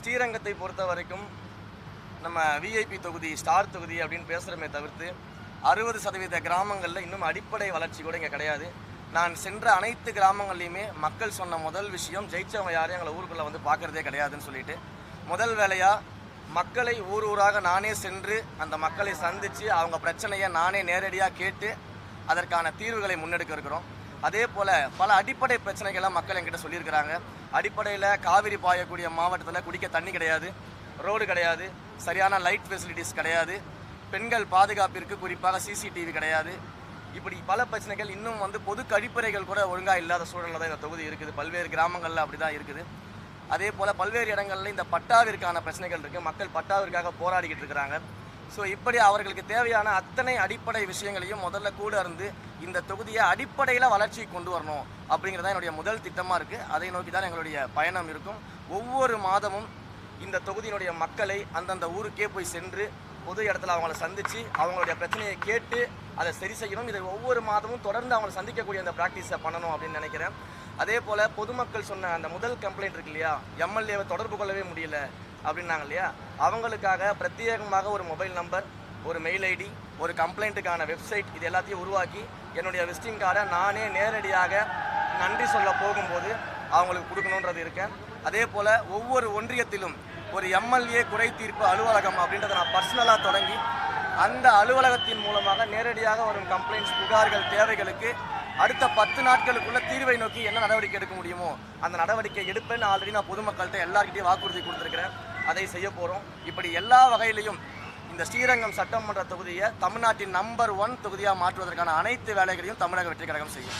ஸ்ரீரங்கத்தை பொறுத்த வரைக்கும் நம்ம விஐபி தொகுதி, ஸ்டார் தொகுதி அப்படின்னு பேசுகிறமே தவிர்த்து 60% கிராமங்களில் இன்னும் அடிப்படை வளர்ச்சி கூட இங்கே கிடையாது. நான் சென்ற அனைத்து கிராமங்கள்லையுமே மக்கள் சொன்ன முதல் விஷயம், ஜெயிச்சவங்க யாரும் எங்களை ஊருக்குள்ளே வந்து பார்க்குறதே கிடையாதுன்னு சொல்லிட்டு, முதல் வேலையாக மக்களை ஊர் ஊராக நானே சென்று அந்த மக்களை சந்தித்து அவங்க பிரச்சனையை நானே நேரடியாக கேட்டு அதற்கான தீர்வுகளை முன்னெடுக்க இருக்கிறோம். அதே போல் பல அடிப்படை பிரச்சனைகளை மக்கள் என்கிட்ட சொல்லியிருக்கிறாங்க. அடிப்படையில் காவிரி பாயக்கூடிய மாவட்டத்தில் குடிக்க தண்ணி கிடையாது, ரோடு கிடையாது, சரியான லைட் ஃபெசிலிட்டிஸ் கிடையாது, பெண்கள் பாதுகாப்பிற்கு குறிப்பாக சிசிடிவி கிடையாது. இப்படி பல பிரச்சனைகள் இன்னும் பொது கழிப்பறைகள் கூட ஒழுங்காக இல்லாத சூழலில் தான் இந்த தொகுதி இருக்குது. பல்வேறு கிராமங்களில் அப்படி தான் இருக்குது. அதே போல் பல்வேறு இடங்களில் இந்த பட்டாவிற்கான பிரச்சனைகள் இருக்குது. மக்கள் பட்டாவிற்காக போராடிக்கிட்டு இருக்கிறாங்க. ஸோ இப்படி அவர்களுக்கு தேவையான அத்தனை அடிப்படை விஷயங்களையும் முதல்ல கூட இருந்து இந்த தொகுதியை அடிப்படையில் வளர்ச்சிக்கு கொண்டு வரணும் அப்படிங்கிறதான் என்னுடைய முதல் திட்டமாக இருக்குது. அதை நோக்கி தான் எங்களுடைய பயணம் இருக்கும். ஒவ்வொரு மாதமும் இந்த தொகுதியினுடைய மக்களை அந்தந்த ஊருக்கே போய் சென்று பொது இடத்துல அவங்கள சந்தித்து அவங்களுடைய பிரச்சனையை கேட்டு அதை சரி செய்யணும். இதை ஒவ்வொரு மாதமும் தொடர்ந்து அவங்களை சந்திக்கக்கூடிய அந்த ப்ராக்டிஸை பண்ணணும் அப்படின்னு நினைக்கிறேன். அதே போல் பொதுமக்கள் சொன்ன அந்த முதல் கம்ப்ளைண்ட் இருக்கு இல்லையா, எம்எல்ஏவை தொடர்பு கொள்ளவே முடியல அப்படின்னாங்க இல்லையா, அவங்களுக்காக பிரத்யேகமாக ஒரு மொபைல் நம்பர், ஒரு மெயில் ஐடி, ஒரு கம்ப்ளைண்ட்டுக்கான வெப்சைட், இது எல்லாத்தையும் உருவாக்கி என்னுடைய விசிட்டிங் கார்டை நானே நேரடியாக நன்றி சொல்ல போகும்போது அவங்களுக்கு கொடுக்கணுன்றது இருக்கேன். அதே போல் ஒவ்வொரு ஒன்றியத்திலும் ஒரு எம்எல்ஏ குறை தீர்ப்பு அலுவலகம் அப்படின்றத நான் பர்சனலாக தொடங்கி அந்த அலுவலகத்தின் மூலமாக நேரடியாக வரும் கம்ப்ளைண்ட்ஸ், புகார்கள், தேவைகளுக்கு அடுத்த 10 நாட்களுக்குள்ள தீர்வை நோக்கி என்ன நடவடிக்கை எடுக்க முடியுமோ அந்த நடவடிக்கை எடுப்பேன்னு ஆல்ரெடி நான் பொதுமக்கள்கிட்ட எல்லார்கிட்டையும் வாக்குறுதி கொடுத்துருக்கிறேன். அதை செய்ய போகிறோம். இப்படி எல்லா வகையிலையும் இந்த ஸ்ரீரங்கம் சட்டமன்ற தொகுதியை தமிழ்நாட்டின் நம்பர் 1 தொகுதியாக மாற்றுவதற்கான அனைத்து வேலைகளையும் தமிழக வெற்றி கழகம் செய்யும்.